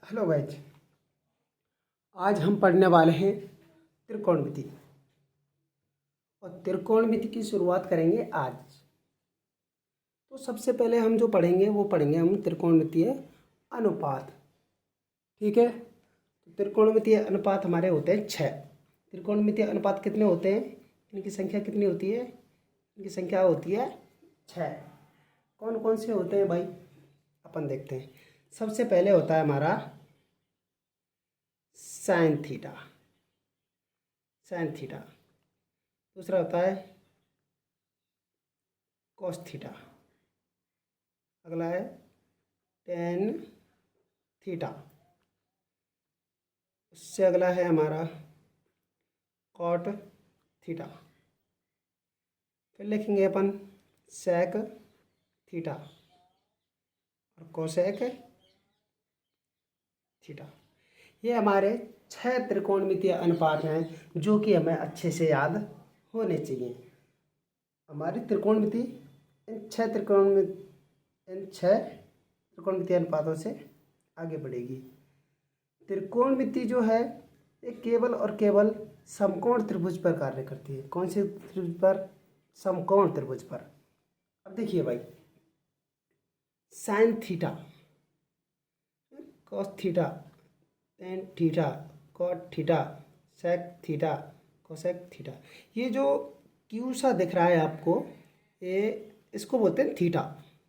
Hello guys. आज हम पढ़ने वाले हैं त्रिकोणमिति और त्रिकोणमिति की शुरुआत करेंगे आज। तो सबसे पहले हम जो पढ़ेंगे वो पढ़ेंगे हम त्रिकोणमितीय अनुपात। ठीक है, तो त्रिकोणमितीय अनुपात हमारे होते हैं 6। त्रिकोणमितीय अनुपात कितने होते हैं, इनकी संख्या कितनी होती है? इनकी संख्या होती है 6। कौन कौन से होते हैं भाई, अपन देखते हैं। सबसे पहले होता है हमारा साइन थीटा। Sine theta. दूसरा होता है कॉस थीटा। अगला है टेन थीटा। उससे अगला है हमारा कॉट थीटा। फिर लिखेंगे अपन सेक थीटा और कोसेक थीटा। ये हमारे 6 त्रिकोणमितीय अनुपात हैं जो कि हमें अच्छे से याद होने चाहिए। हमारी त्रिकोणमिति इन 6 त्रिकोणमितीय अनुपातों से आगे बढ़ेगी। त्रिकोणमिति जो है ये केवल और केवल समकोण त्रिभुज पर कार्य करती है। कौन से त्रिभुज पर? समकोण त्रिभुज पर। अब देखिए भाई, sine theta, cos theta, tan theta, cot theta, sec theta, cosec theta, ये जो क्यू सा दिख रहा है आपको, ये इसको बोलते हैं थीटा।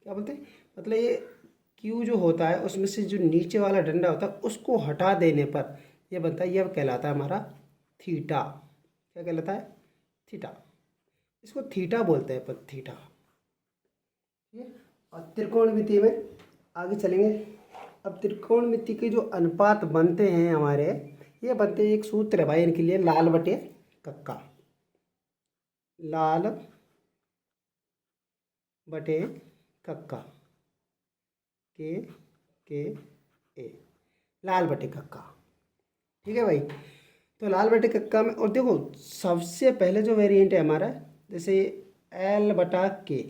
क्या बोलते हैं? मतलब ये क्यू जो होता है उसमें से जो नीचे वाला डंडा होता है उसको हटा देने पर यह बनता है, यह कहलाता है हमारा थीटा। क्या कहलाता है? थीटा। इसको थीटा बोलते हैं अपन, थीटा। ठीक है, और त्रिकोणमिति में आगे चलेंगे। अब त्रिकोणमिति के जो अनुपात बनते हैं हमारे, ये बनते हैं, एक सूत्र है भाई इनके लिए, लाल बटे कक्का। लाल बटे कक्का, के ए, लाल बटे कक्का। ठीक है भाई, तो लाल बटे कक्का में, और देखो सबसे पहले जो वेरिएंट है हमारा, जैसे एल बटा के,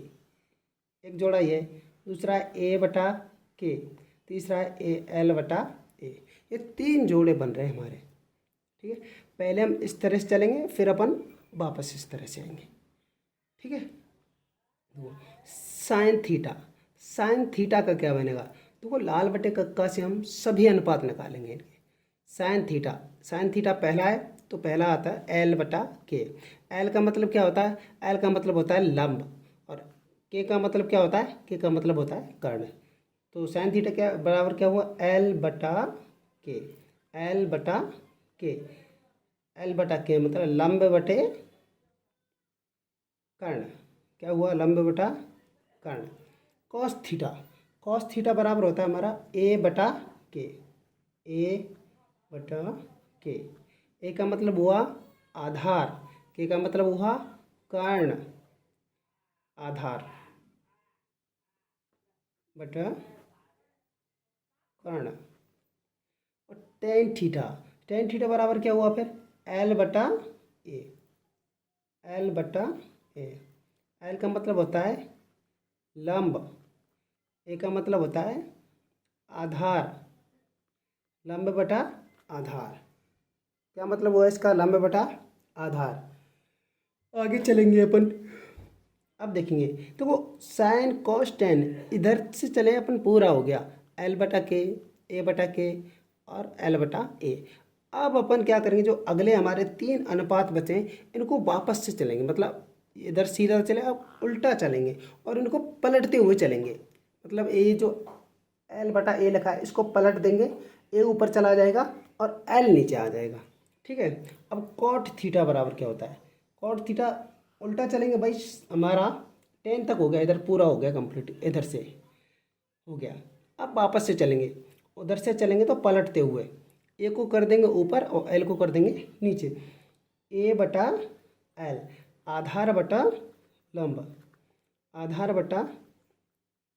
एक जोड़ा ये, दूसरा ए बटा के, तीसरा ए एल बटा ए, ये 3 जोड़े बन रहे हैं हमारे। ठीक है, पहले हम इस तरह से चलेंगे, फिर अपन वापस इस तरह से आएंगे। ठीक है, साइन थीटा। साइन थीटा का क्या बनेगा? देखो लाल बटे कक्का से हम सभी अनुपात निकालेंगे इनके। साइन थीटा, साइन थीटा पहला है तो पहला आता है एल बटा के। एल का मतलब क्या होता है? एल का मतलब होता है लंब, और के का मतलब क्या होता है? के का मतलब होता है कर्ण। तो साइन थीटा क्या बराबर क्या हुआ? एल बटा के। एल बटा के, एल बटा के मतलब लंब बटे कर्ण। क्या हुआ? लंब बटा कर्ण। कॉस थीटा, कॉस थीटा बराबर होता है हमारा ए बटा के। ए बटा के, ए का मतलब हुआ आधार, के का मतलब हुआ कर्ण। आधार बटा कर्ण। और टेन थीटा, टेन थीटा बराबर क्या हुआ फिर? एल बटा ए। एल बटा ए, एल का मतलब होता है लंब, ए का मतलब होता है आधार। लंब बटा आधार, क्या मतलब हुआ इसका? लंब बटा आधार। आगे चलेंगे अपन। अब देखेंगे तो वो साइन कॉस टेन, इधर से चले अपन, पूरा हो गया एल बटा के, ए बटा के और एल बटा ए। अब अपन क्या करेंगे, जो अगले हमारे 3 अनुपात बचे इनको वापस से चलेंगे, मतलब इधर सीधा चले, अब उल्टा चलेंगे और इनको पलटते हुए चलेंगे। मतलब ये जो एल बटा ए लिखा है इसको पलट देंगे, ए ऊपर चला जाएगा और एल नीचे आ जाएगा। ठीक है, अब कॉट थीटा बराबर क्या होता है? कॉट थीटा उल्टा चलेंगे भाई, हमारा 10 तक हो गया, इधर पूरा हो गया कंप्लीट, इधर से हो गया। अब वापस से चलेंगे, उधर से चलेंगे तो पलटते हुए, ए को कर देंगे ऊपर और एल को कर देंगे नीचे। ए बटा एल, आधार बटा लंब, आधार बटा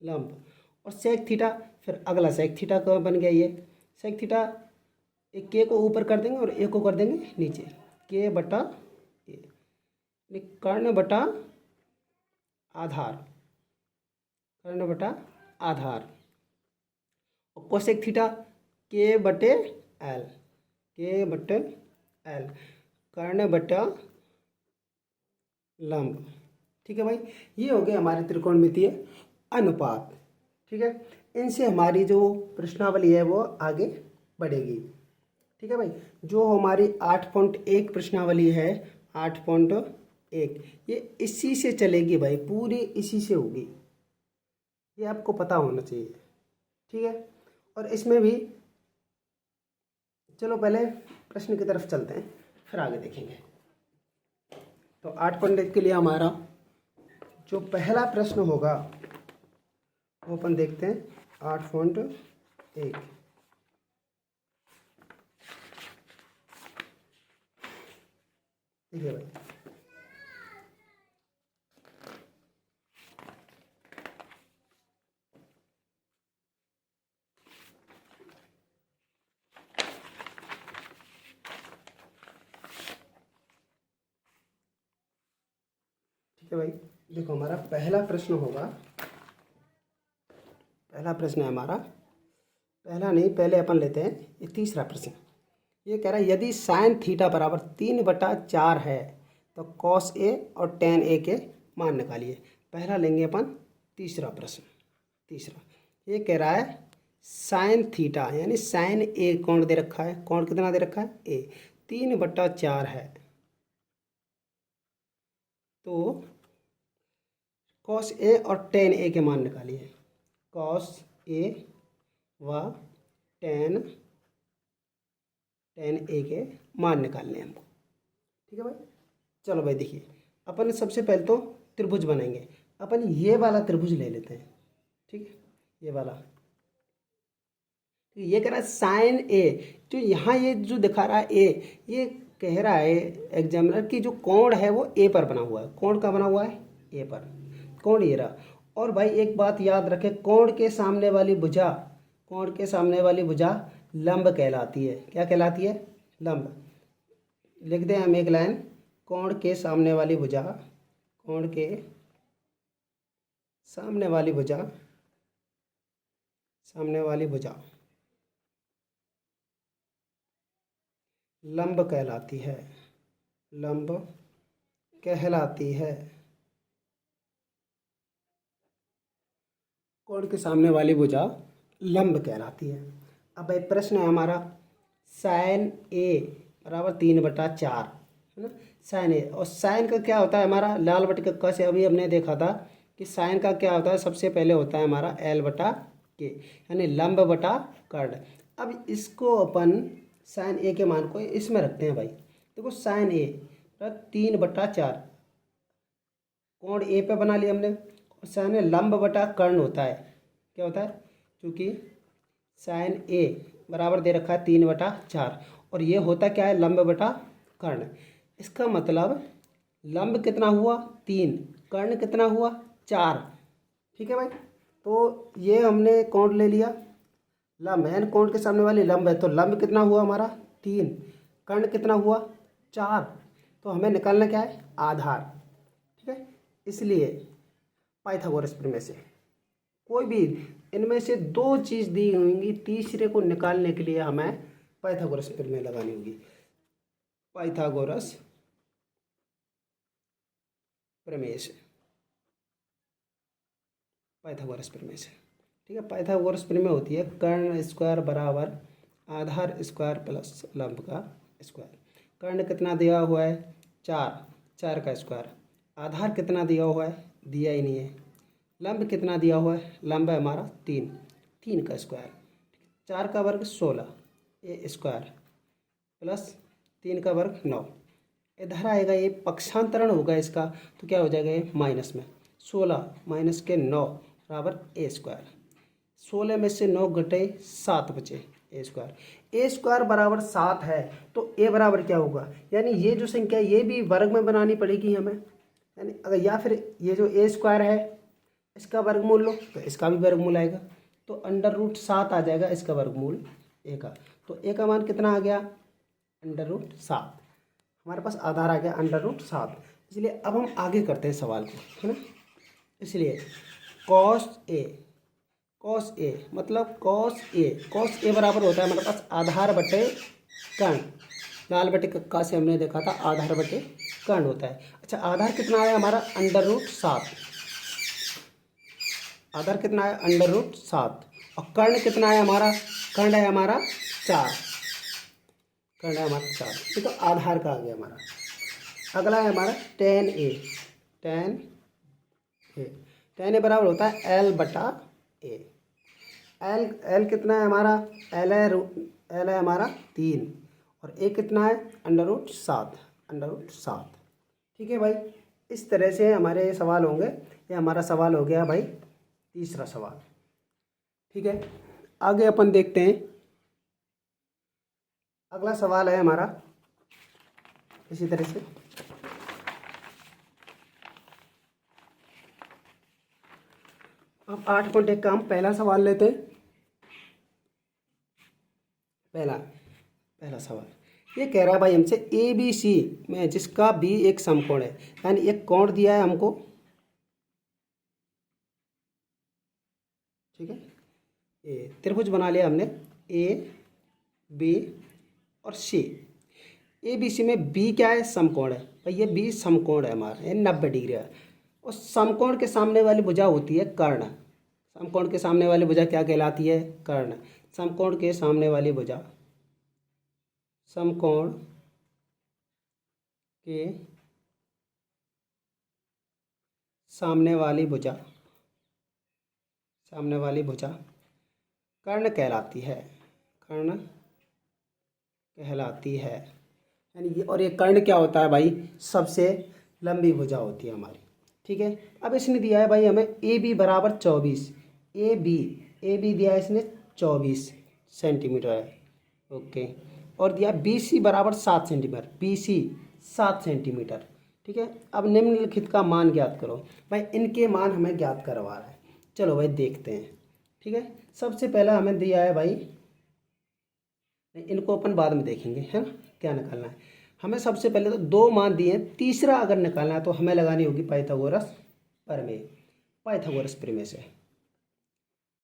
लंब, और सेक थीटा। फिर अगला सेक थीटा का बन गया ये। सेक थीटा, एक के को ऊपर कर देंगे और ए को कर देंगे नीचे, के बटा ए, कर्ण बटा आधार, कर्ण बटा आधार। और कोसेक थीटा, के बटे एल, के बटे एल, कर्ण बटा लंब। ठीक है भाई, ये हो गया हमारे त्रिकोणमितीय अनुपात। ठीक है, इनसे हमारी जो प्रश्नावली है वो आगे बढ़ेगी। ठीक है भाई, जो हमारी 8.1 प्रश्नावली है, 8.1, ये इसी से चलेगी भाई, पूरी इसी से होगी, ये आपको पता होना चाहिए। ठीक है, और इसमें भी चलो पहले प्रश्न की तरफ चलते हैं, फिर आगे देखेंगे। तो 8.1 के लिए हमारा जो पहला प्रश्न होगा वो अपन देखते हैं, 8.1। ठीक है भाई, ठीक है भाई, देखो हमारा पहला प्रश्न होगा, पहला प्रश्न है हमारा, पहला नहीं, पहले अपन लेते हैं ये तीसरा प्रश्न। ये कह रहा है यदि साइन थीटा बराबर 3/4 है तो कॉस ए और टेन ए के मान निकालिए। पहला लेंगे अपन तीसरा प्रश्न। तीसरा ये कह रहा है साइन थीटा यानी साइन ए कोण दे रखा है, कोण कितना दे रखा है ए, 3/4 है, तो कॉस ए और टेन ए के मान निकालिए। कॉस ए व टेन ए के मान निकालने हैं हमको। ठीक है भाई, चलो भाई देखिए, अपन सबसे पहले तो त्रिभुज बनाएंगे। अपन ये वाला त्रिभुज ले लेते हैं। ठीक है, ये वाला, ये कह रहा है साइन ए, जो यहाँ ये जो दिखा रहा है ए, ये कह रहा है एग्जामिनर की जो कोण है वो ए पर बना हुआ है। कोण का बना हुआ है ए पर, कोण ये रहा। और भाई एक बात याद रखें, कोण के सामने वाली भुजा, कोण के सामने वाली भुजा लंब कहलाती है। क्या कहलाती है? लंब। लिख दें हम एक लाइन, कोण के सामने वाली भुजा, कोण के सामने वाली भुजा, सामने वाली भुजा लंब कहलाती है, लंब कहलाती है। कोण के सामने वाली भुजा लंब कहलाती है। अब भाई प्रश्न है हमारा साइन ए बराबर 3/4 है ना, साइन ए। और साइन का क्या होता है हमारा, लाल बटे क से अभी हमने देखा था कि साइन का क्या होता है, सबसे पहले होता है हमारा एल बटा के, यानी लंब बटा कर्ण। अब इसको अपन साइन ए के मान को इसमें रखते हैं भाई। देखो साइन ए 3/4, कोण ए पे बना लिया हमने, और साइन ए लंब बटा कर्ण होता है। क्या होता है? क्योंकि साइन ए बराबर दे रखा है 3/4, और ये होता क्या है, लंब बटा कर्ण। इसका मतलब लंब कितना हुआ 3, कर्ण कितना हुआ 4। ठीक है भाई, तो ये हमने कोण ले लिया लंब, यानी कोण के सामने वाली लंब है, तो लंब कितना हुआ हमारा 3, कर्ण कितना हुआ 4। तो हमें निकालना क्या है, आधार। ठीक है, इसलिए पाइथागोरस प्रमेय से कोई भी इनमें से 2 चीज़ दी होंगी, तीसरे को निकालने के लिए हमें पाइथागोरस प्रमेय लगानी होगी। पाइथागोरस प्रमेय से, पाइथागोरस प्रमेय से। ठीक है, पाइथागोरस प्रमेय होती है कर्ण स्क्वायर बराबर आधार स्क्वायर प्लस लंब का स्क्वायर। कर्ण कितना दिया हुआ है 4, 4 का स्क्वायर। आधार कितना दिया हुआ है, दिया ही नहीं है। लंब कितना दिया हुआ है, लंब है हमारा 3, 3 का स्क्वायर। 4 का वर्ग 16 ए स्क्वायर प्लस 3 का वर्ग 9। इधर आएगा ये पक्षांतरण होगा इसका, तो क्या हो जाएगा ये माइनस में 16 माइनस के 9 बराबर ए स्क्वायर। 16 में से 9 घटे 7 बचे ए स्क्वायर। ए स्क्वायर बराबर 7 है, तो ए बराबर क्या होगा, यानी ये जो संख्या ये भी वर्ग में बनानी पड़ेगी हमें। यानी अगर या फिर ये जो ए स्क्वायर है इसका वर्गमूल लो तो इसका भी वर्गमूल आएगा, तो √7 आ जाएगा इसका वर्गमूल ए का। तो ए का मान कितना आ गया, √7। हमारे पास आधार आ गया √7। इसलिए अब हम आगे करते हैं सवाल को, है ना। इसलिए कॉस कॉस ए मतलब कॉस ए बराबर होता है हमारे पास आधार बटे कर्ण। लाल बटे का से हमने देखा था आधार बटे कर्ण होता है। अच्छा आधार कितना आया हमारा √7, आधार कितना है √7 और कर्ण कितना है हमारा, कर्ण है हमारा 4, कर्ण है हमारा 4। ये तो आधार का आ गया हमारा। अगला है हमारा tan a, tan a बराबर होता है L बटा a। L कितना है हमारा, L है हमारा 3 और a कितना है √7। ठीक है भाई, इस तरह से हमारे ये सवाल होंगे। ये हमारा सवाल हो गया भाई तीसरा सवाल। ठीक है, आगे अपन देखते हैं। अगला सवाल है हमारा इसी तरह से। अब 8.1 का हम पहला सवाल लेते हैं। पहला सवाल ये कह रहा है भाई हमसे ABC में जिसका B एक समकोण है, यानी एक कोण दिया है हमको। ठीक है, त्रिभुज बना लिया हमने AB और C। ABC में B क्या है, समकोण है भाई। ये B समकोण है हमारा, ये 90 डिग्री है। और समकोण के सामने वाली भुजा होती है कर्ण। समकोण के सामने वाली भुजा क्या कहलाती है, कर्ण। समकोण के सामने वाली भुजा, समकोण के सामने वाली भुजा कर्ण कहलाती है, कर्ण कहलाती है। यानी ये, और ये कर्ण क्या होता है भाई, सबसे लंबी भुजा होती है हमारी। ठीक है, अब इसने दिया है भाई हमें AB बराबर 24, AB दिया है इसने 24 सेंटीमीटर है। ओके, और दिया BC बराबर 7 सेंटीमीटर, BC 7 सेंटीमीटर। ठीक है, अब निम्नलिखित का मान ज्ञात करो। भाई इनके मान हमें ज्ञात करवा रहा है, चलो भाई देखते हैं। ठीक है, सबसे पहला हमें दिया है भाई, इनको अपन बाद में देखेंगे, है ना, क्या निकालना है हमें। सबसे पहले तो 2 मान दिए हैं, तीसरा अगर निकालना है तो हमें लगानी होगी पाइथागोरस प्रमेय से।